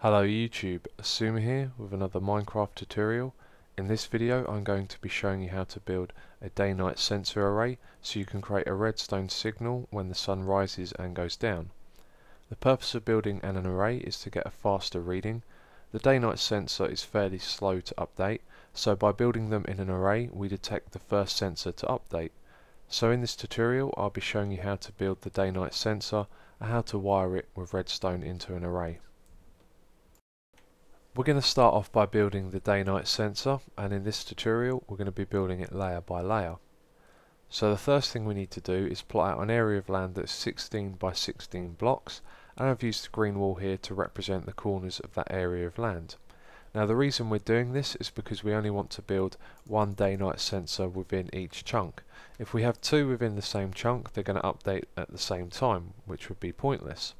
Hello YouTube, Asuma here with another Minecraft tutorial. In this video I'm going to be showing you how to build a day-night sensor array so you can create a redstone signal when the sun rises and goes down. The purpose of building an array is to get a faster reading. The day-night sensor is fairly slow to update, so by building them in an array we detect the first sensor to update. So in this tutorial I'll be showing you how to build the day-night sensor and how to wire it with redstone into an array. We're going to start off by building the day-night sensor, and in this tutorial we're going to be building it layer by layer. So the first thing we need to do is plot out an area of land that's 16 by 16 blocks, and I've used the green wall here to represent the corners of that area of land. Now the reason we're doing this is because we only want to build one day-night sensor within each chunk. If we have two within the same chunk, they're going to update at the same time, which would be pointless.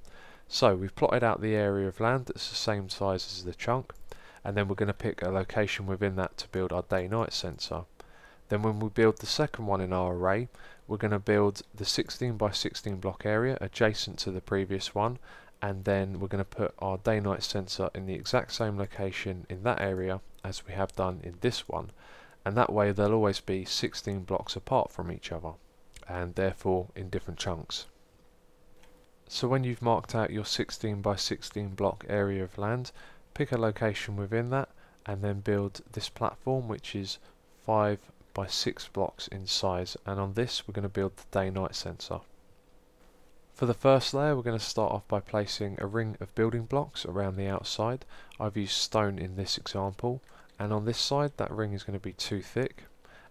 So we've plotted out the area of land that's the same size as the chunk, and then we're going to pick a location within that to build our day-night sensor. Then when we build the second one in our array, we're going to build the 16 by 16 block area adjacent to the previous one, and then we're going to put our day-night sensor in the exact same location in that area as we have done in this one, and that way they'll always be 16 blocks apart from each other, and therefore in different chunks. So when you've marked out your 16 by 16 block area of land, pick a location within that and then build this platform, which is 5 by 6 blocks in size, and on this we're going to build the day-night sensor. For the first layer we're going to start off by placing a ring of building blocks around the outside. I've used stone in this example, and on this side that ring is going to be too thick,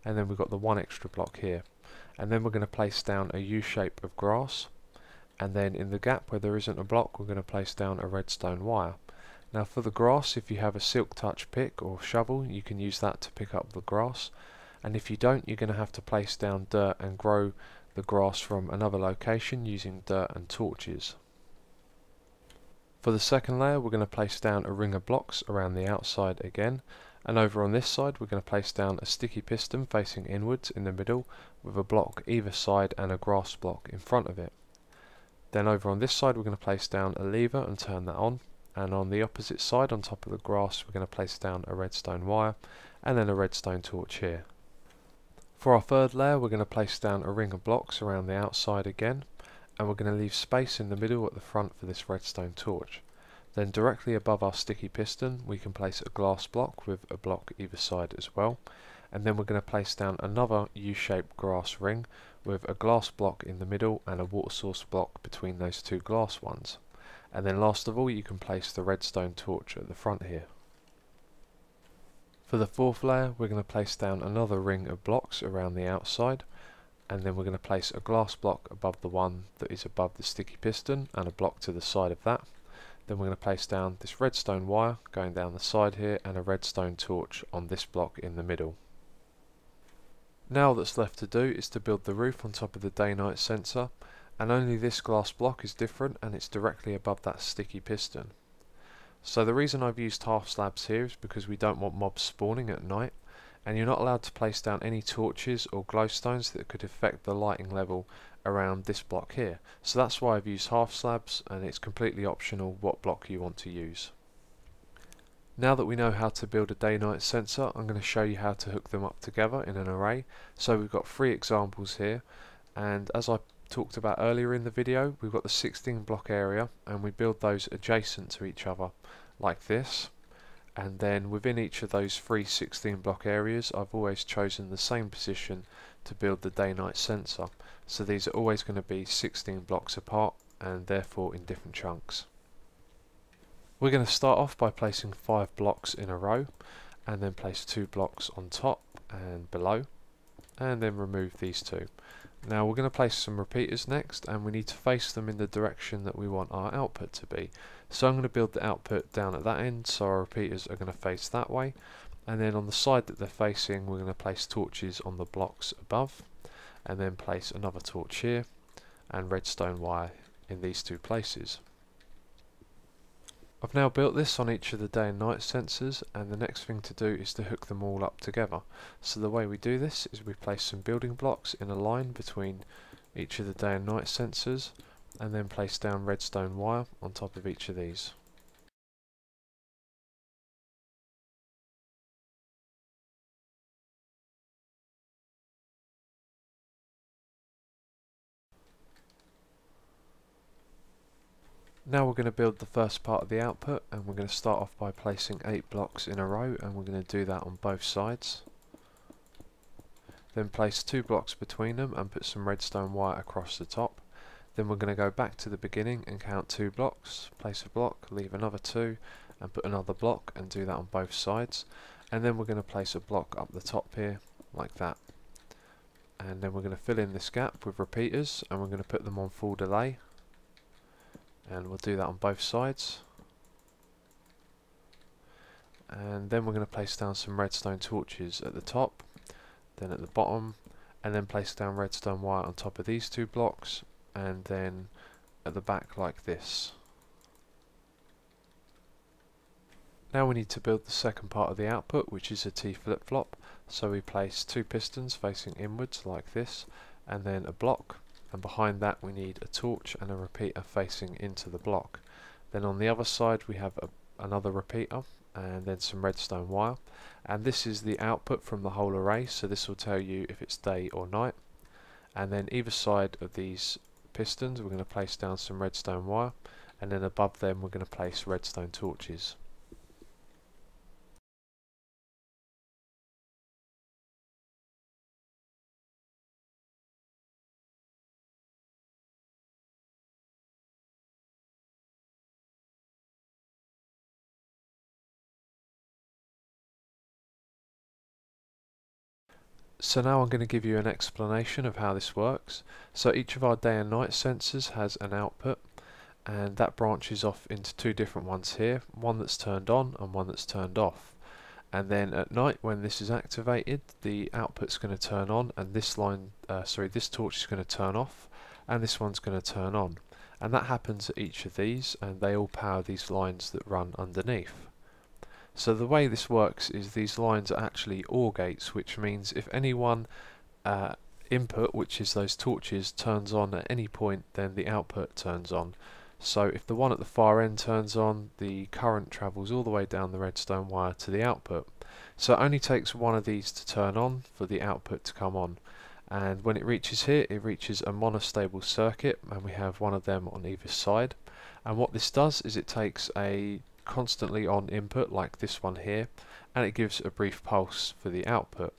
and then we've got the one extra block here, and then we're going to place down a U shape of grass. And then in the gap where there isn't a block we're going to place down a redstone wire. Now for the grass, if you have a silk touch pick or shovel you can use that to pick up the grass, and if you don't you're going to have to place down dirt and grow the grass from another location using dirt and torches. For the second layer we're going to place down a ring of blocks around the outside again, and over on this side we're going to place down a sticky piston facing inwards in the middle with a block either side and a grass block in front of it. Then over on this side we're going to place down a lever and turn that on, and on the opposite side on top of the grass we're going to place down a redstone wire and then a redstone torch here. For our third layer we're going to place down a ring of blocks around the outside again, and we're going to leave space in the middle at the front for this redstone torch. Then directly above our sticky piston we can place a glass block with a block either side as well, and then we're going to place down another U-shaped grass ring with a glass block in the middle and a water source block between those two glass ones. And then last of all you can place the redstone torch at the front here. For the fourth layer we're going to place down another ring of blocks around the outside, and then we're going to place a glass block above the one that is above the sticky piston and a block to the side of that. Then we're going to place down this redstone wire going down the side here and a redstone torch on this block in the middle. Now all that's left to do is to build the roof on top of the day-night sensor, and only this glass block is different and it's directly above that sticky piston. So the reason I've used half slabs here is because we don't want mobs spawning at night, and you're not allowed to place down any torches or glowstones that could affect the lighting level around this block here. So that's why I've used half slabs, and it's completely optional what block you want to use. Now that we know how to build a day-night sensor, I'm going to show you how to hook them up together in an array. So we've got 3 examples here, and as I talked about earlier in the video, we've got the 16 block area and we build those adjacent to each other like this, and then within each of those 3 16 block areas I've always chosen the same position to build the day-night sensor. So these are always going to be 16 blocks apart and therefore in different chunks. We're going to start off by placing 5 blocks in a row, and then place 2 blocks on top and below, and then remove these 2. Now we're going to place some repeaters next, and we need to face them in the direction that we want our output to be. So I'm going to build the output down at that end, so our repeaters are going to face that way, and then on the side that they're facing we're going to place torches on the blocks above, and then place another torch here and redstone wire in these 2 places. I've now built this on each of the day and night sensors, and the next thing to do is to hook them all up together. So the way we do this is we place some building blocks in a line between each of the day and night sensors, and then place down redstone wire on top of each of these. Now we're going to build the first part of the output, and we're going to start off by placing 8 blocks in a row, and we're going to do that on both sides. Then place 2 blocks between them and put some redstone wire across the top. Then we're going to go back to the beginning and count 2 blocks, place a block, leave another 2 and put another block, and do that on both sides. And then we're going to place a block up the top here like that. And then we're going to fill in this gap with repeaters, and we're going to put them on full delay. And we'll do that on both sides. And then we're going to place down some redstone torches at the top, then at the bottom, and then place down redstone wire on top of these 2 blocks, and then at the back like this. Now we need to build the second part of the output, which is a T flip-flop. So we place 2 pistons facing inwards like this, and then a block, and behind that we need a torch and a repeater facing into the block. Then on the other side we have another repeater and then some redstone wire, and this is the output from the whole array, so this will tell you if it's day or night. And then either side of these pistons we're going to place down some redstone wire, and then above them we're going to place redstone torches. So now I'm going to give you an explanation of how this works. So each of our day and night sensors has an output, and that branches off into 2 different ones here, one that's turned on and one that's turned off. And then at night, when this is activated, the output's going to turn on, and this torch is going to turn off, and this one's going to turn on. And that happens at each of these, and they all power these lines that run underneath. So the way this works is these lines are actually OR gates, which means if any one input, which is those torches, turns on at any point, then the output turns on. So if the one at the far end turns on, the current travels all the way down the redstone wire to the output. So it only takes one of these to turn on for the output to come on. And when it reaches here, it reaches a monostable circuit, and we have one of them on either side. And what this does is it takes a constantly on input like this one here, and it gives a brief pulse for the output.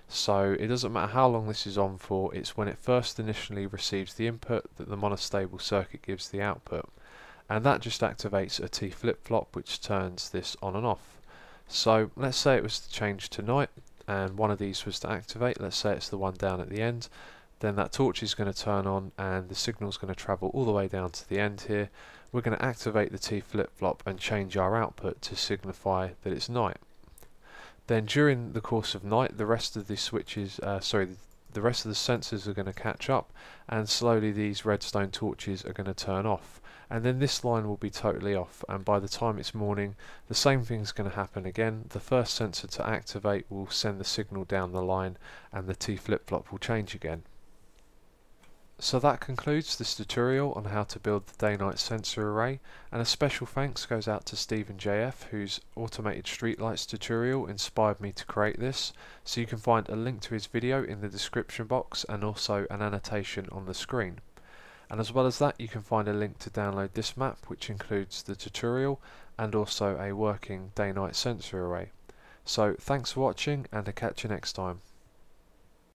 So it doesn't matter how long this is on for, it's when it first initially receives the input that the monostable circuit gives the output, and that just activates a T flip-flop which turns this on and off. So let's say it was to change to night and one of these was to activate, let's say it's the one down at the end, then that torch is going to turn on and the signal is going to travel all the way down to the end here. We're going to activate the T flip-flop and change our output to signify that it's night. Then during the course of night, the rest of the switches, the rest of the sensors are going to catch up, and slowly these redstone torches are going to turn off, and then this line will be totally off, and by the time it's morning the same thing's going to happen again. The first sensor to activate will send the signal down the line and the T flip-flop will change again. So that concludes this tutorial on how to build the day-night sensor array, and a special thanks goes out to StephennJF, whose automated streetlights tutorial inspired me to create this. So you can find a link to his video in the description box and also an annotation on the screen. And as well as that, you can find a link to download this map, which includes the tutorial and also a working day-night sensor array. So thanks for watching, and I'll catch you next time.